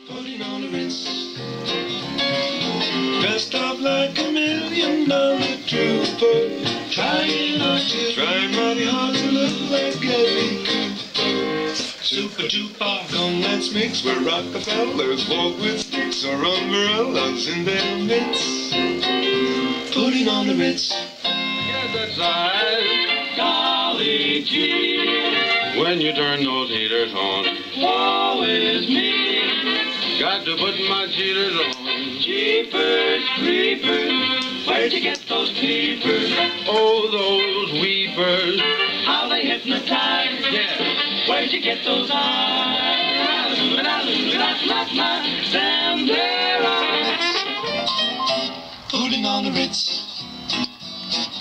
Putting on the Ritz, dressed up like $1,000,000 trooper, trying mighty hard to look like Gabby Cooper. Super duper, come let's mix where Rockefellers walk with sticks or umbrellas in their midst. Putting on the Ritz. Yes, that's right. Golly gee, when you turn those heaters on, woe is me. Got to put my cheaters on. Jeepers creepers, where'd you get those peepers? Oh, those weepers, how they hypnotize. Yeah, where'd you get those eyes? Them there eyes. Putting on the Ritz,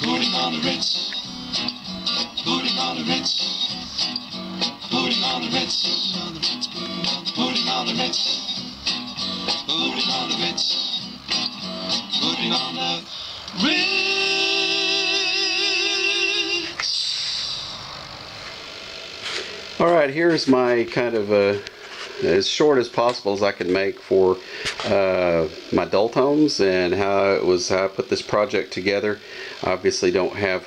putting on the Ritz, putting on the Ritz, putting on the Ritz, putting on the Ritz. Putting on the Ritz, putting on the Ritz. Alright, here's my kind of as short as possible as I can make for my Dulltones and how I put this project together. I obviously don't have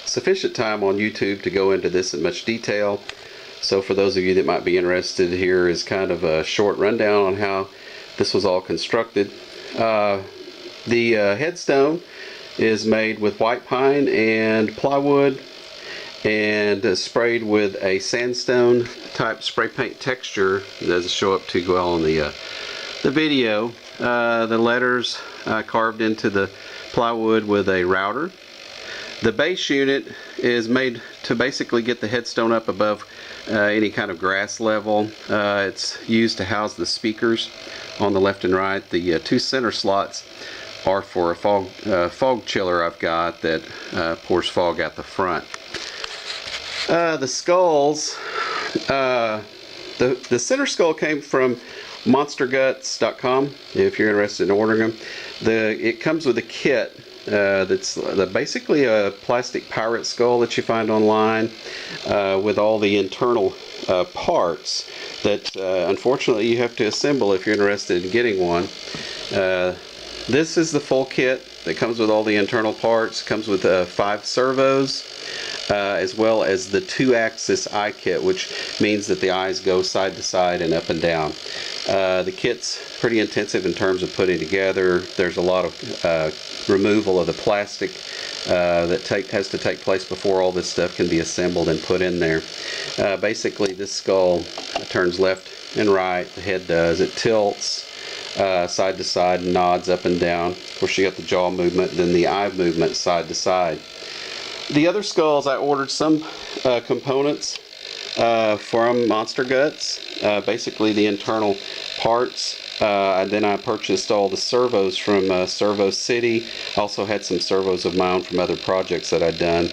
sufficient time on YouTube to go into this in much detail. So for those of you that might be interested, here is kind of a short rundown on how this was all constructed. The headstone is made with white pine and plywood and sprayed with a sandstone type spray paint texture. It doesn't show up too well on the video. The letters carved into the plywood with a router. The base unit is made to basically get the headstone up above any kind of grass level. It's used to house the speakers on the left and right. The two center slots are for a fog chiller I've got that pours fog out the front. The skulls, the center skull came from monsterguts.com if you're interested in ordering them. It comes with a kit that's basically a plastic pirate skull that you find online with all the internal parts that unfortunately you have to assemble if you're interested in getting one. This is the full kit that comes with all the internal parts. It comes with 5 servos as well as the 2-axis eye kit, which means that the eyes go side to side and up and down. The kit's pretty intensive in terms of putting together. There's a lot of removal of the plastic that has to take place before all this stuff can be assembled and put in there. Basically, this skull turns left and right. The head does. It tilts side to side and nods up and down. Of course, you got the jaw movement, then the eye movement side to side. The other skulls, I ordered some components from Monster Guts, basically the internal parts. And then I purchased all the servos from Servo City. Also had some servos of my own from other projects that I'd done.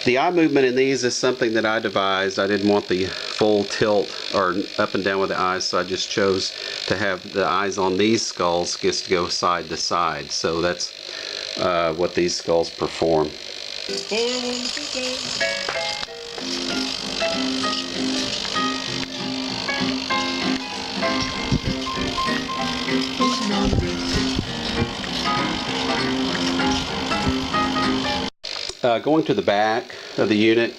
The eye movement in these is something that I devised. I didn't want the full tilt or up and down with the eyes, so I just chose to have the eyes on these skulls just to go side to side. So that's what these skulls perform. Going to the back of the unit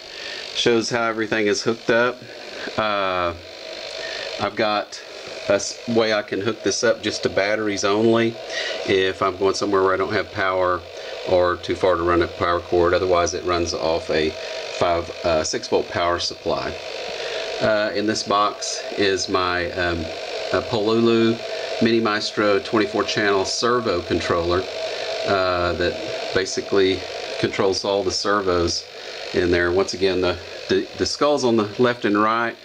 shows how everything is hooked up. I've got a way I can hook this up just to batteries only if I'm going somewhere where I don't have power or too far to run a power cord. Otherwise it runs off a 6-volt power supply. In this box is my Pololu Mini Maestro 24-channel servo controller that basically controls all the servos in there. Once again, the skulls on the left and right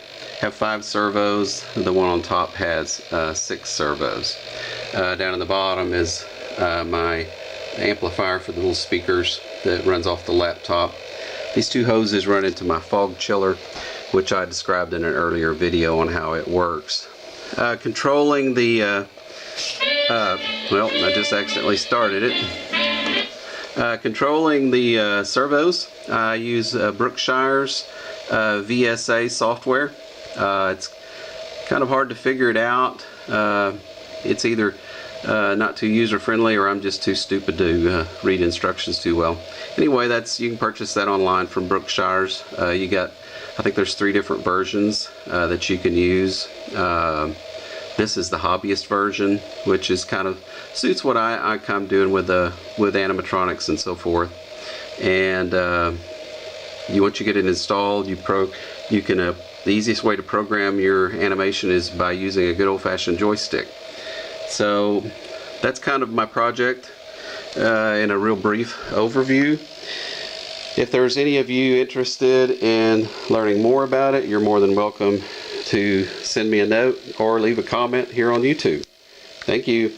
have 5 servos. The one on top has 6 servos. Down in the bottom is my amplifier for the little speakers that runs off the laptop. These 2 hoses run into my fog chiller, which I described in an earlier video on how it works. Controlling the well, I just accidentally started it. Controlling the servos, I use Brookshire's VSA software. It's kind of hard to figure it out. It's either not too user friendly, or I'm just too stupid to read instructions too well. Anyway, you can purchase that online from Brookshire's. You got, I think there's 3 different versions that you can use. This is the hobbyist version, which is kind of suits what I kind of doing with animatronics and so forth. And once you get it installed, you can the easiest way to program your animation is by using a good old-fashioned joystick. So that's kind of my project in a real brief overview. If there's any of you interested in learning more about it, you're more than welcome to send me a note or leave a comment here on YouTube. Thank you.